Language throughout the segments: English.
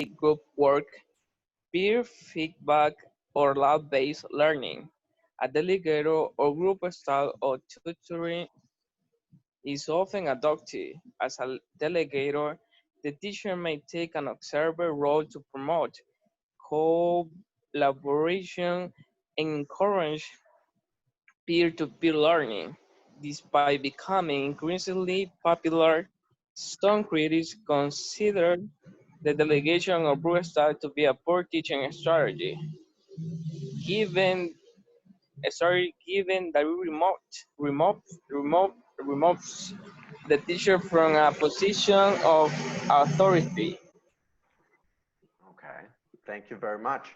group work, peer feedback, or lab-based learning. A delegator or group style of tutoring is often adopted. As a delegator, the teacher may take an observer role to promote collaboration and encourage peer-to-peer learning. Despite becoming increasingly popular, some critics consider the delegation of group style to be a poor teaching strategy, given given that it removes the teacher from a position of authority. Okay, thank you very much.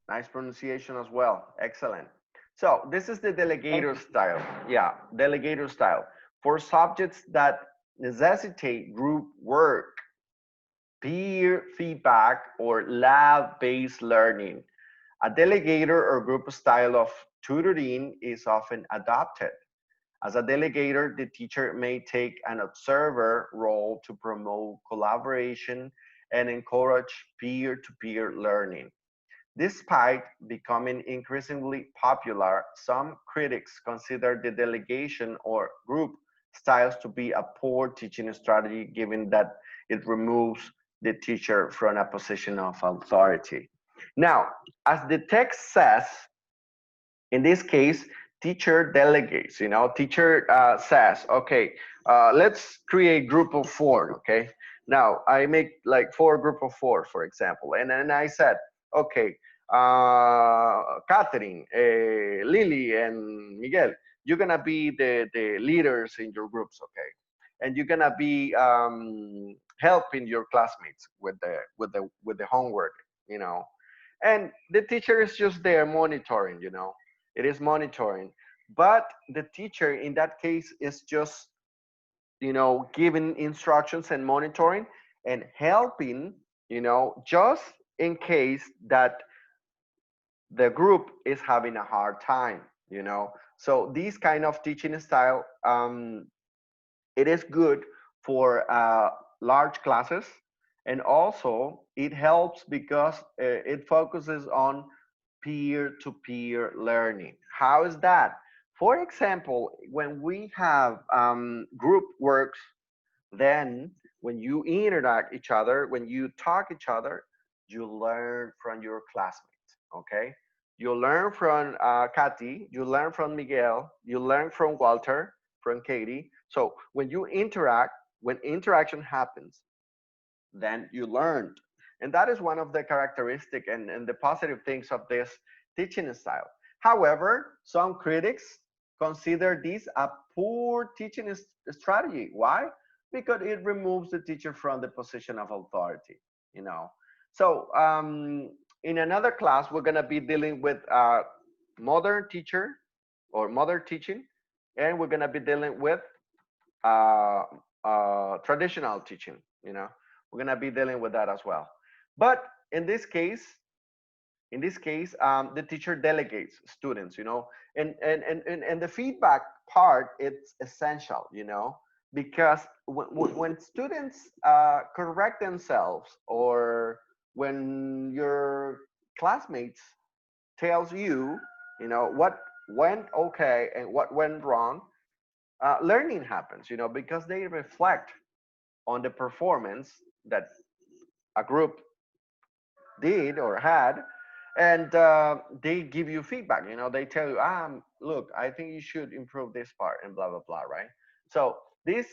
Nice pronunciation as well. Excellent. So this is the Thank delegator you. style. Yeah, delegator style. For subjects that necessitate group work, peer feedback, or lab-based learning, a delegator or group style of tutoring is often adopted. As a delegator, the teacher may take an observer role to promote collaboration and encourage peer-to-peer learning. Despite becoming increasingly popular, some critics consider the delegation or group styles to be a poor teaching strategy given that it removes the teacher from a position of authority. Now, as the text says, in this case, teacher delegates, teacher says, okay, let's create group of four, okay? Now, I make like four group of four, for example, and then I said, okay, Catherine, Lily, and Miguel, you're gonna be the leaders in your groups, okay? And you're gonna be helping your classmates with the homework, you know. And the teacher is just there monitoring, it is monitoring, but the teacher in that case is just giving instructions and monitoring and helping, just in case that the group is having a hard time, so this kind of teaching style, it is good for large classes, and also it helps because it focuses on peer-to-peer learning. How is that? For example, when we have group works, then when you interact each other, when you talk each other, you learn from your classmates, okay? You learn from Kathy, you learn from Miguel, you learn from Walter, from Katie. So when you interact, when interaction happens, then you learned. And that is one of the characteristic and the positive things of this teaching style. However, some critics consider this a poor teaching strategy. Why? Because it removes the teacher from the position of authority, you know. So in another class, we're gonna be dealing with modern teacher or modern teaching, and we're gonna be dealing with uh, traditional teaching, we're gonna be dealing with that as well. But in this case, the teacher delegates students, and the feedback part, it's essential, because when students correct themselves, or when your classmates tells you, what went okay and what went wrong, learning happens, because they reflect on the performance that a group did or had, and they give you feedback. They tell you, look, I think you should improve this part, and blah blah blah, right? So this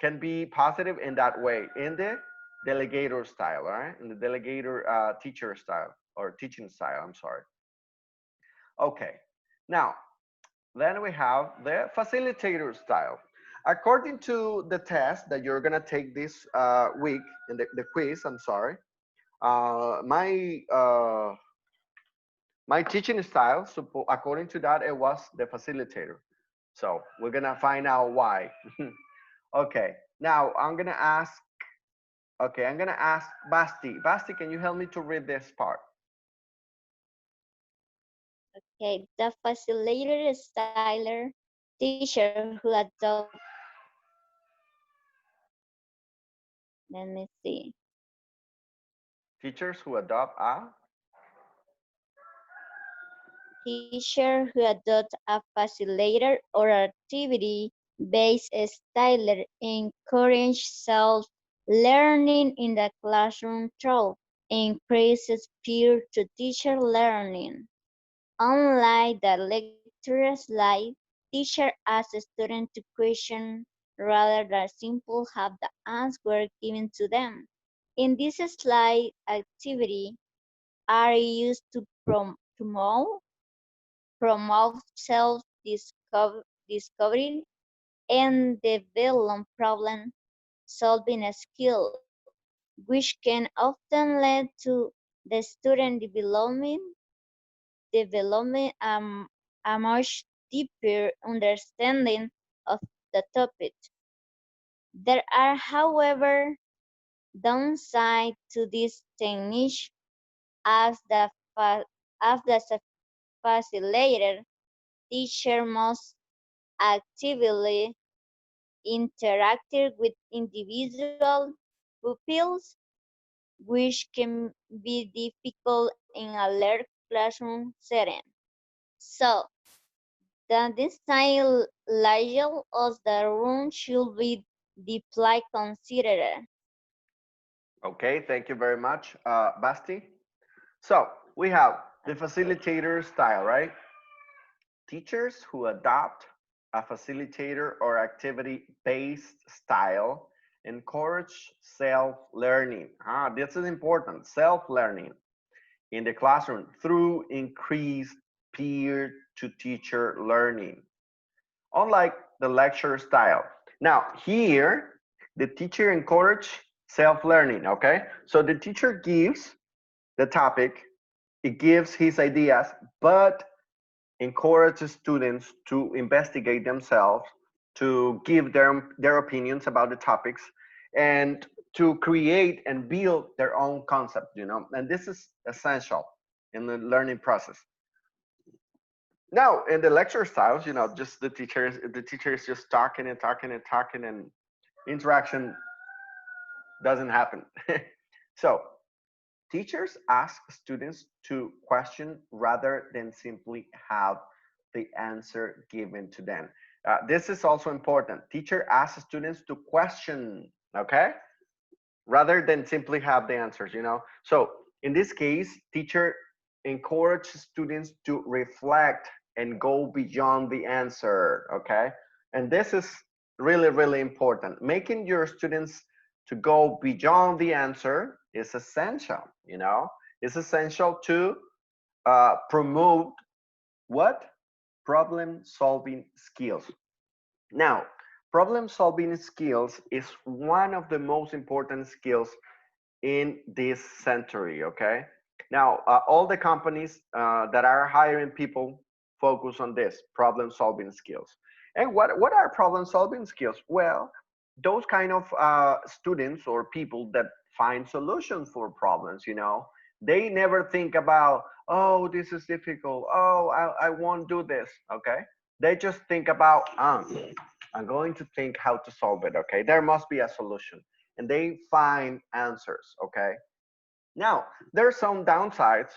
can be positive in that way, in the delegator style, right? In the delegator teacher style, or teaching style, I'm sorry. Okay, now then we have the facilitator style. According to the test that you're gonna take this week, in the quiz, I'm sorry, uh, my uh, my teaching style, according to that, it was the facilitator. So we're gonna find out why. Okay, now I'm gonna ask Basti. Basti, can you help me to read this part? Okay, the facilitator styler teacher who adopt, let me see. Teachers who adopt a Teacher who adopt a facilitator or activity-based style encourage self-learning in the classroom through increases peer-to-teacher learning. Unlike the lecture slide, teacher asks students to question rather than simply have the answer given to them. In this slide, activity are used to promote self-discovery and develop problem-solving skills, which can often lead to the student developing a much deeper understanding of the topic. There are, however, downsides to this technique as as the facilitator teacher must actively interact with individual pupils, which can be difficult in a large classroom setting. So, the design layout of the room should be deeply considered. okay. Thank you very much, Basti. So we have the facilitator style, right? Teachers who adopt a facilitator or activity-based style encourage self-learning. This is important, self-learning in the classroom through increased peer-to-teacher learning, unlike the lecture style. Now, here, the teacher encourage self-learning, okay? So the teacher gives the topic, it gives his ideas, but encourages students to investigate themselves, to give their opinions about the topics, and to create and build their own concept, you know, and this is essential in the learning process. Now, in the lecture styles, you know, just the teacher is just talking and talking and talking, and interaction doesn't happen. So teachers ask students to question rather than simply have the answer given to them. This is also important. Teacher asks students to question, okay, rather than simply have the answers, you know. So in this case, teacher encourages students to reflect and go beyond the answer, okay? And this is really, really important. Making your students to go beyond the answer is essential, you know. It's essential to promote what? Problem solving skills. Now, problem solving skills is one of the most important skills in this century, okay? Now, all the companies that are hiring people focus on this, problem solving skills. And what are problem solving skills? Well, those kind of students or people that find solutions for problems, you know, they never think about, oh, this is difficult. Oh, I won't do this, okay? They just think about, I'm going to think how to solve it, okay? There must be a solution. And they find answers, okay? Now, there are some downsides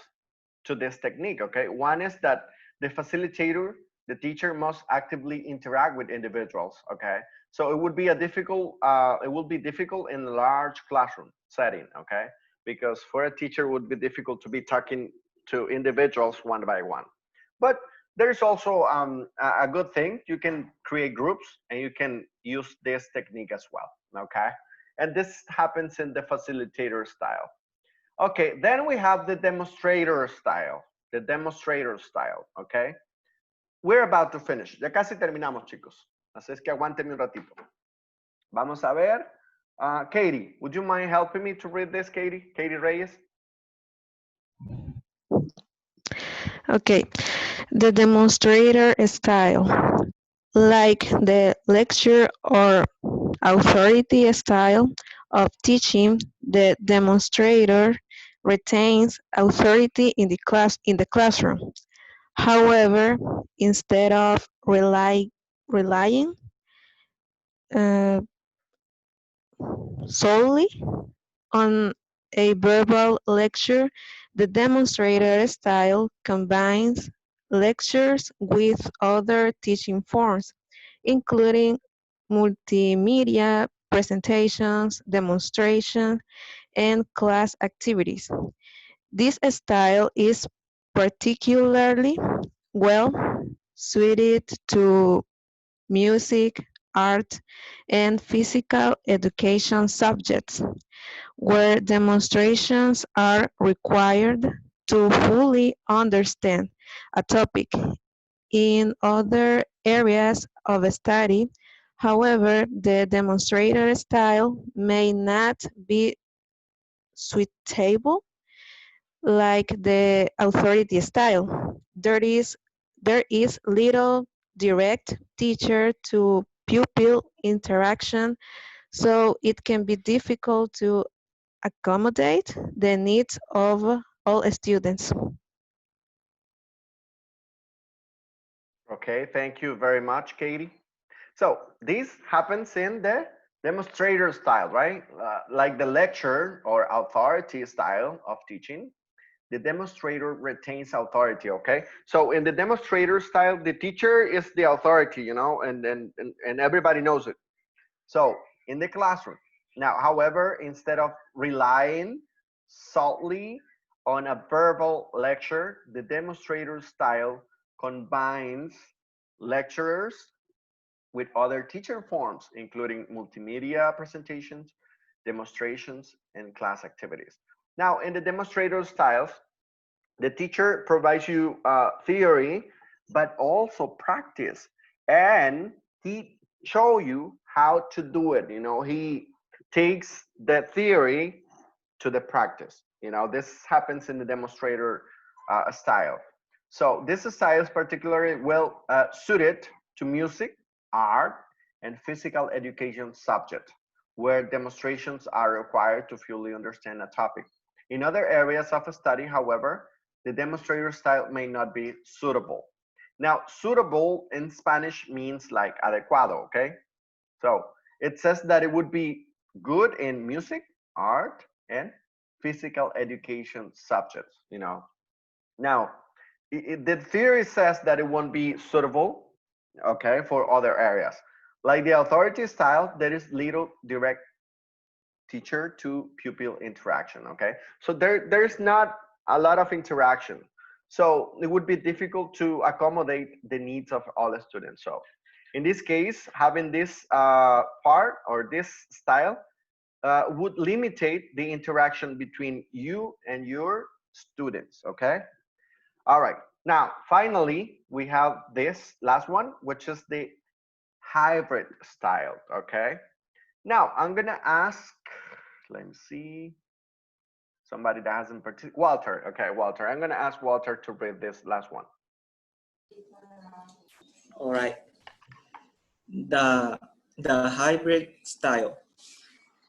to this technique, okay? One is that the facilitator, the teacher must actively interact with individuals, okay? So it would be it will be difficult in a large classroom setting, okay? Because for a teacher, it would be difficult to be talking to individuals one by one. But there's also a good thing. You can create groups and you can use this technique as well, okay? And this happens in the facilitator style. Okay, then we have the demonstrator style. The demonstrator style, okay? We're about to finish. Ya casi terminamos, chicos. Así es que aguántenme un ratito. Vamos a ver. Katie, would you mind helping me to read this, Katie? Katie Reyes? Okay, the demonstrator style, like the lecture or authority style of teaching, the demonstrator retains authority in the classroom. However, instead of relying uh, solely on a verbal lecture, the demonstrator style combines lectures with other teaching forms, including multimedia, presentations, demonstrations, and class activities. This style is particularly well suited to music, art, and physical education subjects, where demonstrations are required to fully understand a topic. In other areas of study, however, the demonstrator style may not be suitable like the authority style. There is little direct teacher to pupil interaction, so it can be difficult to accommodate the needs of all students. Okay, thank you very much, Katie. So this happens in the demonstrator style, right? Like the lecture or authority style of teaching, the demonstrator retains authority, okay? So in the demonstrator style, the teacher is the authority, you know, and everybody knows it. So in the classroom. Now, however, instead of relying solely on a verbal lecture, the demonstrator style combines lecturers with other teacher forms, including multimedia presentations, demonstrations, and class activities. Now, in the demonstrator styles, the teacher provides you theory, but also practice, and he show you how to do it. You know, he takes the theory to the practice. You know, this happens in the demonstrator style. So this style is particularly well suited to music, art, and physical education subject, where demonstrations are required to fully understand a topic. In other areas of study, however, the demonstrator style may not be suitable. Now, suitable in Spanish means like adecuado, okay? So it says that it would be good in music, art, and physical education subjects, you know. Now, the theory says that it won't be suitable, okay, for other areas. Like the authority style, there is little direct teacher to pupil interaction, okay? So there's not a lot of interaction. So it would be difficult to accommodate the needs of all the students. So in this case, having this part or this style would limitate the interaction between you and your students, okay? All right, now finally, we have this last one, which is the hybrid style, okay? Now I'm gonna ask, let me see, somebody that hasn't participated, Walter, okay, Walter. I'm gonna ask Walter to read this last one. All right. The, the hybrid style.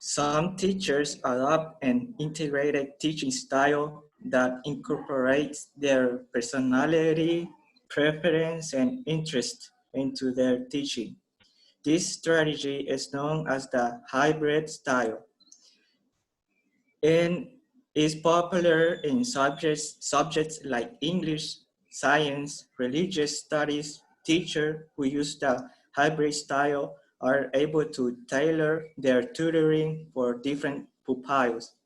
Some teachers adopt an integrated teaching style that incorporates their personality, preference, and interest into their teaching. This strategy is known as the hybrid style and is popular in subjects like English, science, religious studies. Teachers who use the hybrid style are able to tailor their tutoring for different pupils,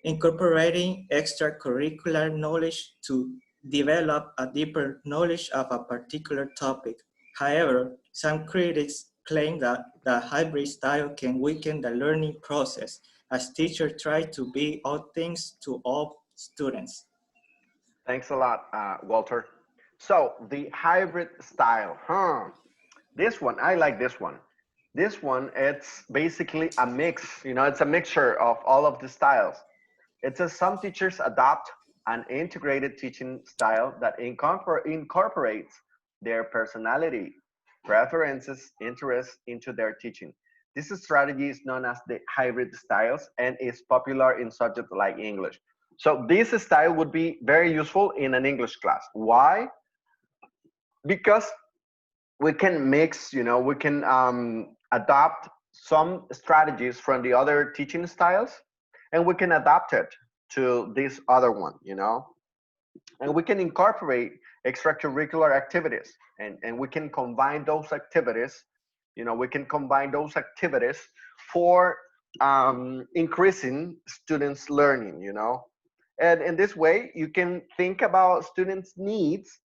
incorporating extracurricular knowledge to develop a deeper knowledge of a particular topic. However, some critics claim that the hybrid style can weaken the learning process as teachers try to be all things to all students. Thanks a lot, Walter. So the hybrid style, huh? This one, I like this one. This one, it's basically a mix, you know, it's a mixture of all of the styles. It says some teachers adopt an integrated teaching style that incorporates their personality, preferences, interests into their teaching. This strategy is known as the hybrid styles and is popular in subjects like English. So this style would be very useful in an English class. Why? Because we can mix, you know, we can adopt some strategies from the other teaching styles and we can adapt it to this other one, you know, and we can incorporate extracurricular activities, and we can combine those activities, you know, we can combine those activities for increasing students learning, you know. And in this way you can think about students needs,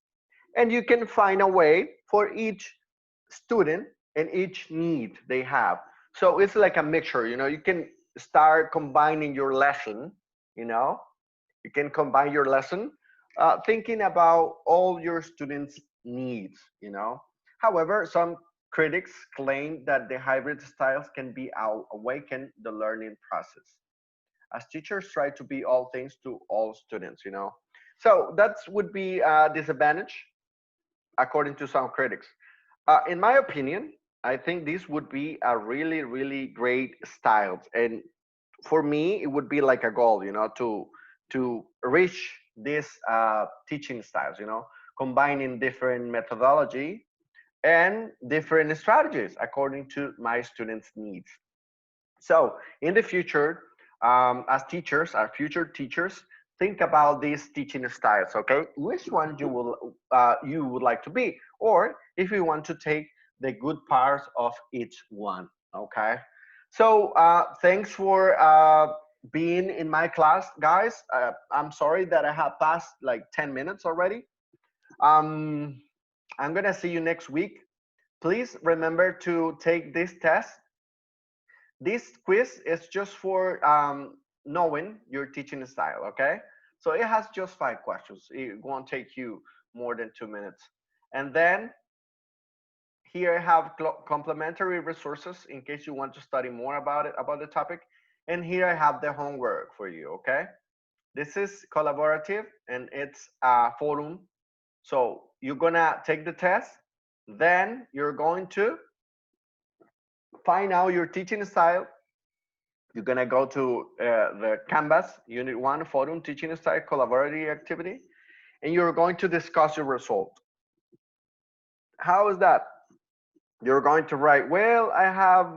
and you can find a way for each student and each need they have. So it's like a mixture, you know. You can start combining your lesson, you know, you can combine your lesson thinking about all your students needs, you know. However, some critics claim that the hybrid styles can be awaken the learning process as teachers try to be all things to all students, you know. So that would be a disadvantage according to some critics. In my opinion, I think this would be a really, really great style. And for me, it would be like a goal, you know, to reach these teaching styles, you know, combining different methodology and different strategies according to my students' needs. So in the future, as teachers, our future teachers, think about these teaching styles. Okay, which one you would like to be, or if you want to take the good parts of each one. Okay, so thanks for being in my class, guys. I'm sorry that I have passed like 10 minutes already. Um, I'm gonna see you next week. Please remember to take this test. This quiz is just for knowing your teaching style, okay? So it has just 5 questions. It won't take you more than 2 minutes. And then here I have complementary resources in case you want to study more about it, about the topic. And here I have the homework for you, okay? This is collaborative and it's a forum. So you're gonna take the test, then you're going to find out your teaching style. You're gonna go to the Canvas Unit 1 Forum Teaching Style Collaborative Activity, and you're going to discuss your result. How is that? You're going to write, well, I have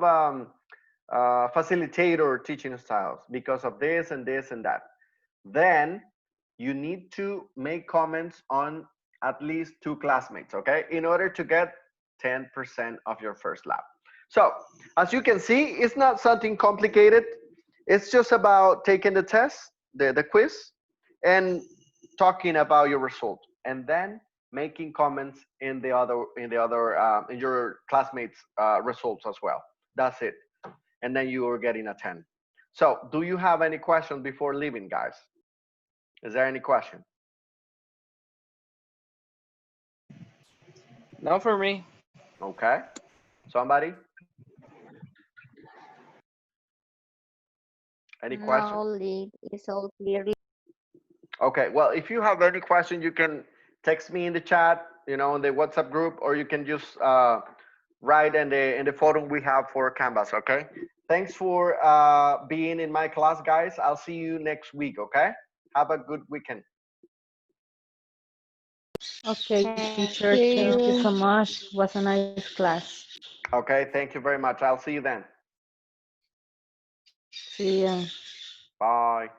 facilitator teaching styles because of this and this and that. Then you need to make comments on at least 2 classmates, okay, in order to get 10% of your first lab. So as you can see, it's not something complicated. It's just about taking the test, the quiz, and talking about your result, and then making comments in your classmates' results as well. That's it, and then you are getting a 10. So, do you have any questions before leaving, guys? Is there any question? No, for me. Okay. Somebody? Any question? No, Lee, it's all clear. Okay. Well, if you have any question, you can text me in the chat, you know, in the WhatsApp group, or you can just write in the forum we have for Canvas. Okay. Thanks for being in my class, guys. I'll see you next week. Okay. Have a good weekend. Okay, teacher, See thank you so you. much. Was a nice class. Okay. Thank you very much. I'll see you then. See ya. Bye.